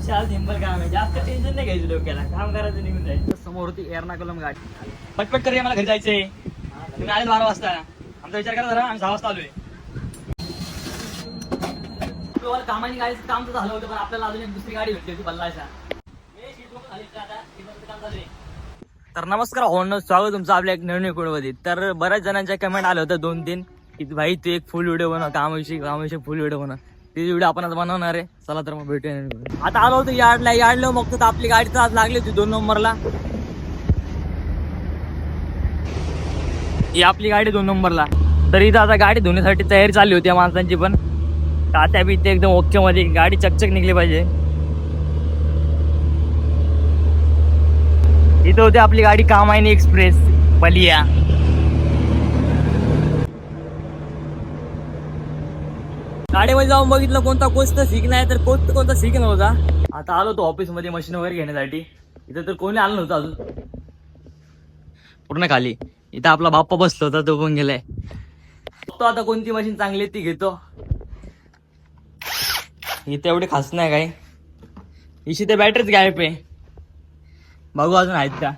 खुशाल सिंपल काम आहे, जास्त टेन्शन नाही घ्यायचं डोक्याला, काम करायचं निघून जायचं. समोर होती एर्नाकुलम गाडी. पटपट करूया, मला घरी जायचंय. तुम्ही आले 12 वाजता, आमचा विचार करा जरा, आम्ही 6 वाजता आलोय. कामाची गाडीचं काम तर झालं होतं, पण आपल्याला अजून एक दुसरी गाडी भेटली होती बल्लाच्या. तर नमस्कार हो, स्वागत तुमचं आपल्या एक नवीन व्हिडिओमध्ये. तर बऱ्याच जणांच्या कमेंट आल्या होत्या 2-3 की भाई तू एक फुल व्हिडिओ बनव, कामाविषयी फुल व्हिडिओ बनव. ती व्हिडिओ आपण आता बनवणार आहे. चला तर मग भेटूया. आता आलो होतो यार्डला मग तर आपली गाडी तर आज लागली होती 2 नंबरला. ही आपली गाडी 2 नंबरला. तर इथं आता गाडी धुण्यासाठी तयारी चालली होती या माणसांची, पण तात्या बी ते एकदम ओके मध्ये, गाडी चकचक निघली पाहिजे. इथं होती आपली गाडी कामायनी एक्सप्रेस बलिया. गाडीमध्ये जाऊन बघितलं कोणता कोच तर सीख नाही, तर कोणता सीख नव्हता. आता आलो तो ऑफिस मध्ये मशीन वगैरे घेण्यासाठी. इथं तर कोणी आलं नव्हतं अजून, पूर्ण खाली. इथं आपला बाप्पा बसलो होता, तो पण गेलाय. तो आता कोणती मशीन चांगली ती घेतो. इथे एवढी खास नाही काय, इशी ते बॅटरीच गायब आहे. बघू अजून आहेत का.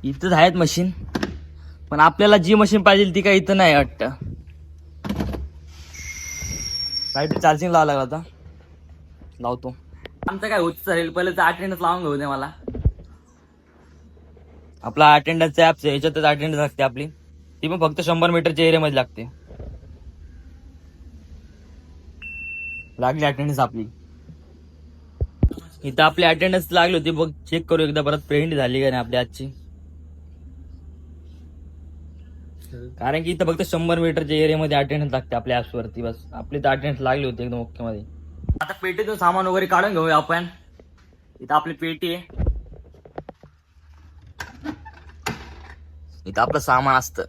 इथंच आहेत मशीन, पण आपल्याला जी मशीन पाहिजे ती काय इथं नाही वाटतं. बॅटरी चार्जिंग लावावं लागला आता, लावतो. आमचं काय होत चालेल, पहिले तर अटेंडन्स लावून घेऊ दे मला. आपला अटेंडन्स ऍप याच्यातच अटेंडन्स लागते आपली, ती पण फक्त 100 मीटरच्या एरियामध्ये लागते. लागली अटेंडन्स आपली. इथं आपली अटेंडन्स लागली होती बघ, चेक करू एकदा परत प्रिंट झाली का नाही आपली आजची. कारण की इथं फक्त 100 मीटरच्या एरियामध्ये अटेंडन्स लागते आपल्या ऍप्सवरती. बस आपली तर अटेंडन्स लागली होती एकदम ओके मध्ये. आता पेटीतून सामान वगैरे काढून घेऊया आपण. इथं आपली पेटी आहे, इथं आपलं सामान असतं.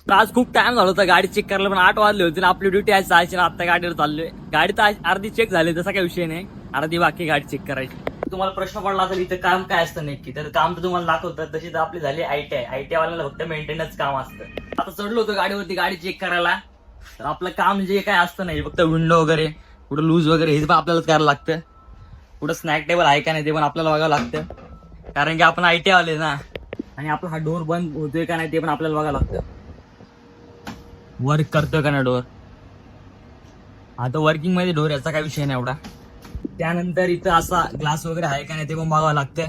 आज खूप टाइम झाला होता गाडी चेक करायला, पण 8 वाजले होते. आपली ड्युटी आज जायची ना, आता गाडीवर चाललोय. गाडी तर अर्धी चेक झाली, तसा काही विषय नाही, अर्धी बाकी गाडी चेक करायची. तुम्हाला प्रश्न पडला असेल इथं काम काय असतं नक्की, तर काम तर तुम्हाला दाखवतात. तशी तर आपली झाली आयटीआय वाल्याला फक्त मेंटेनन्स काम असतं. आता चढलो होतो गाडीवरती गाडी चेक करायला, तर आपलं काम जे काय असतं नाही, फक्त विंडो वगैरे कुठं लूज वगैरे हे पण आपल्यालाच करायला लागतं. कुठं स्नॅक टेबल आहे का नाही ते पण आपल्याला बघावं लागतं, कारण की आपण आयटीआय वाले ना. आणि आपला हा डोर बंद होतोय का नाही ते पण आपल्याला बघावं लागतं. वर्क करतोय का ना डोर. आता वर्किंग मध्ये डोर, याचा काही विषय नाही एवढा. त्यानंतर इथं असा ग्लास वगैरे आहे का नाही ते पण बघावं लागतं.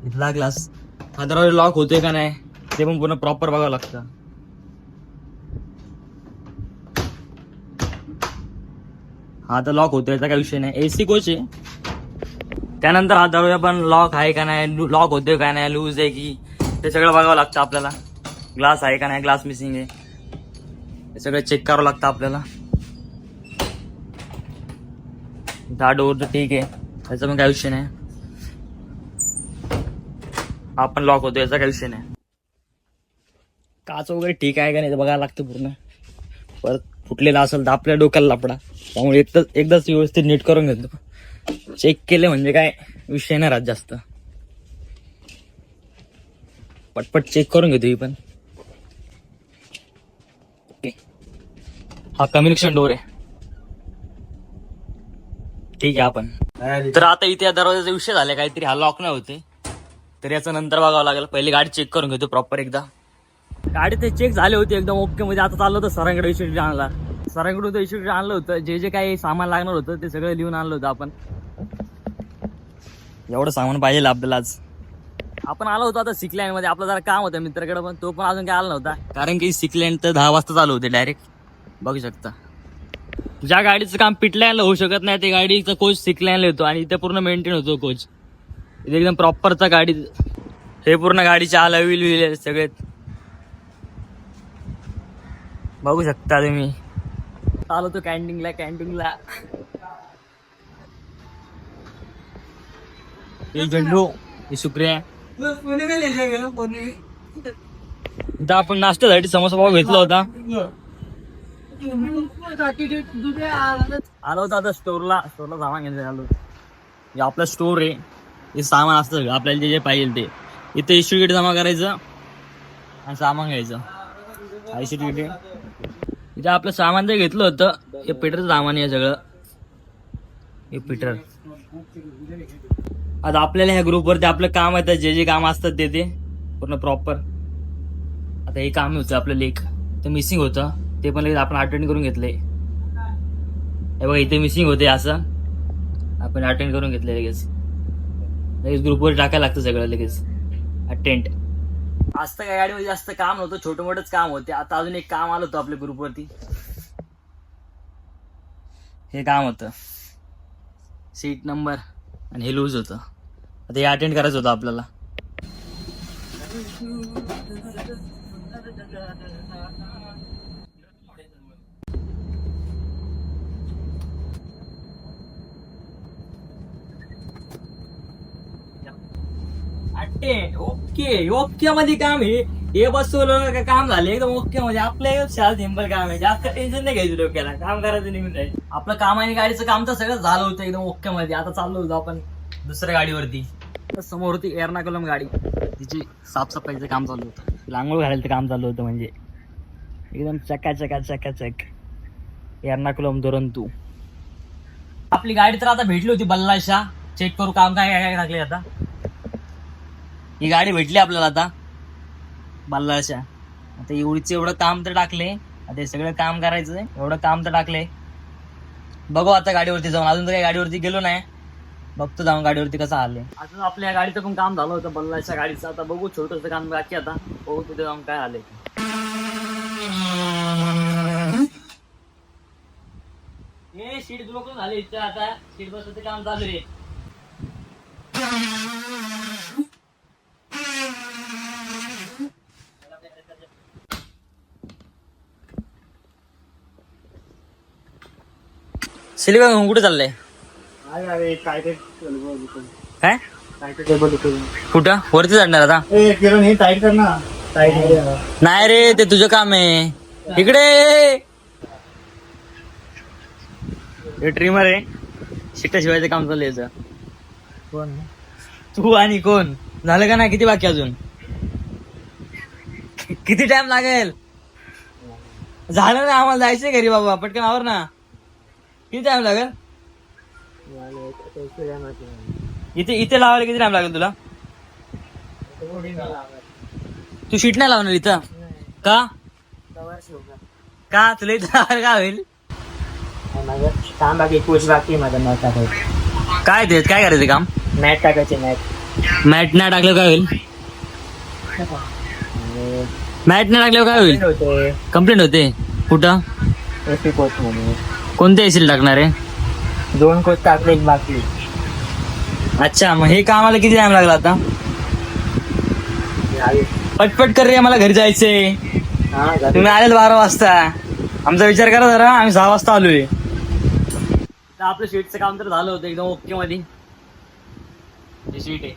इथला ग्लास हा दरवाजा लॉक होतोय का नाही ते पण पूर्ण प्रॉपर बघावं लागतं. हा तर लॉक होतोय, याचा काही विषय नाही, एसी कोच आहे. त्यानंतर हा दरवाजा पण लॉक आहे का नाही, लॉक होतोय का नाही, लूज आहे की, ते सगळं बघावं लागतं आपल्याला. ग्लास आहे का नाही, ग्लास मिसिंग आहे, हे सगळं चेक करावं लागतं आपल्याला. हा डोर तर ठीक आहे, याचा पण काही विषय नाही. हा पण लॉक होतो, याचा काही विषय नाही. काच वगैरे ठीक आहे का नाही ते बघायला लागतं पूर्ण. परत फुटलेला असेल तर आपल्या डोक्याला लापडा, त्यामुळे एकदाच व्यवस्थित नीट करून घेतो. चेक केले म्हणजे काय विषय नाही राहत जास्त, पटपट चेक करून घेतो ही पण. ओके, हा कम्युनिकेशन डोर आहे, ठीक आहे. आपण तर आता इथे या दरवाजाचा विषय झाला काहीतरी, हा लॉक नाही होते, तर याचं नंतर बघावं लागेल. पहिले गाडी चेक करून घेतो प्रॉपर एकदा. गाडी ते चेक झाली होती एकदम ओके मध्ये. आता चाललं होतं सरांकडे इन्स्टिट्यूट आणला, सरांकडून इन्स्टिट्यूट आणलं होतं. जे काही सामान लागणार होतं ते सगळं लिहून आणलं होतं आपण. एवढं सामान पाहिजे आपल्याला आज. आपण आलो होतो आता सिकलँड मध्ये, आपलं जरा काम होतं मित्राकडे, पण तो पण अजून काय आला नव्हता, कारण की सिकलँड तर 10 वाजता चालू होते डायरेक्ट. बघू शकता, ज्या गाडीचं काम पिटलायला होऊ शकत नाही ते गाडीचा कोच सिकलँडला येतो, आणि इथे पूर्ण मेंटेन होतो कोच. इथे एकदम प्रॉपरचा गाडी, हे पूर्ण गाडीचे आला व्हील सगळे बघू शकता तुम्ही. आलो तो कॅन्टीनला हे गंडू, हे शुक्रिया. इथं आपण नाश्त्यासाठी समोसा पाव घेतला होता. आलो होता आता स्टोरला सामान घ्यायला आलो. हे आपलं स्टोर आहे, हे सामान असतं सगळं आपल्याला जे पाहिजे ते. इथे सर्टिफिकेट जमा करायचं आणि सामान घ्यायचं. सर्टिफिकेट जे आपलं सामान जे घेतलं होतं हे पीटरचं सामान आहे सगळं. हे पीटर. आता आपल्याला ह्या ग्रुपवरती आपलं काम आहे, जे जे काम असतात ते पूर्ण प्रॉपर. आता हे काम होतं आपलं लेख ते मिसिंग होतं, ते पण लगेच आपण अटेंड करून घेतलंय. हे बघा इथे मिसिंग होते, असं आपण अटेंड करून घेतलंय. लगेच ग्रुपवर टाकायला लागतं सगळं लगेच अटेंड. आज तर काय गाडीमध्ये जास्त काम नव्हतं, छोटं मोठंच काम होते. आता अजून एक काम आलं होतं आपल्या ग्रुपवरती. हे काम होतं सीट नंबर आणि हे लूज होतं. आता हे अटेंड करायचं होतं आपल्याला. Attend okay. ओके मध्ये काम आहे हे बसवलं का काम झाले एकदम ओके. म्हणजे आपलं एकदम शाळा सिंपल काम आहे, जास्त टेन्शन नाही घ्यायचं डोक्याला. काम करायचं निघून आहे आपलं काम. आणि गाडीचं काम तर सगळं झालं होतं एकदम ओके मध्ये. आता चाललो होतो आपण दुसऱ्या गाडीवरती. समोर होती एर्नाकुलम गाडी, तिची साफसफाईचं काम चालू होतं. लांगोळ घालायचं काम चालू होतं, म्हणजे एकदम चकाचक एर्नाकुलम दुरंतू. आपली गाडी तर आता भेटली होती बल्लाशा. चेक करू काम काय काय टाकले. आता ही गाडी भेटली आपल्याला आता बल्लाशा. आता एवढं काम तर टाकले, आता हे सगळं काम करायचं. एवढं काम तर टाकले. बघू आता गाडीवरती जाऊन. अजून तर काही गाडीवरती गेलो नाही, बघतो जाऊन गाडीवरती कसं आले. अजून आपल्या गाडीचं पण काम झालं होतं बल्लाच्या गाडीचं. आता बघू छोटंसं काम बाकी. आता बघू तिथे जाऊन काय आले. हे सीट ब्लॉक झाले इथं. आता सीट बसचं काम चालू आहे. सिलिका कुठे चाललंय? काय कुठं वरती चढणार आता? नाही रे, ते तुझं काम आहे. इकडे ट्रिमर आहे, शिट्टा शिवायचं काम चालू याचं. कोण तू आणि कोण? झालं का नाही? किती बाकी अजून? किती टाइम लागेल? झालं ना, आम्हाला जायचंय घरी बाबा. पटकन आवर ना. किती टाइम लागेल? इथे लावायला किती टाइम लागेल तुला? तू शीट नाही लावणार इथं का? तुला इथं काय होईल? काम बाकी कोच बाकी माझं काय ते काय करायचं काम? मॅट टाकायचे. मॅट नाही टाकलं काय होईल? मॅट नाही टाकल्यावर काय होईल? होते कंप्लेंट होते. कुठं? एसी कोच म्हणून कोणत्या एसीला टाकणार आहे? 2 कोच टाकले, एक बाकी. अच्छा, मग हे कामाला किती टाइम लागला आता? पटपट कर रे, मला घरी जायचंय. तुम्ही आलेत 12 वाजता. आमचा विचार करा जरा. आम्ही 6 वाजता आलोय. आपलं शीटचं काम तर झालं होतं एकदम ओके मध्ये. शीट आहे.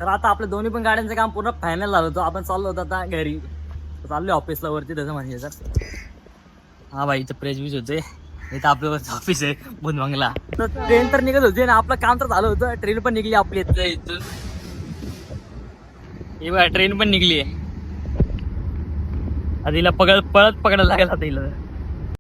तर आता आपल्या दोन्ही पण गाड्यांचं काम पूर्ण फायनल झालं होतं. आपण चाललो होतो आता घरी. चाललोय ऑफिसला वरती तसं म्हणजे. सर हा भाई, इथं प्रेस बीज होते. इथं आपलं ऑफिस आहे बुधबंगला. तर ट्रेन तर निघत होती ना, आपलं काम तर झालं होतं. ट्रेन पण निघली आपली इथून. हे बघा ट्रेन पण निघली आहे. आता हिला पळत पकडायला लागेल आता हिला.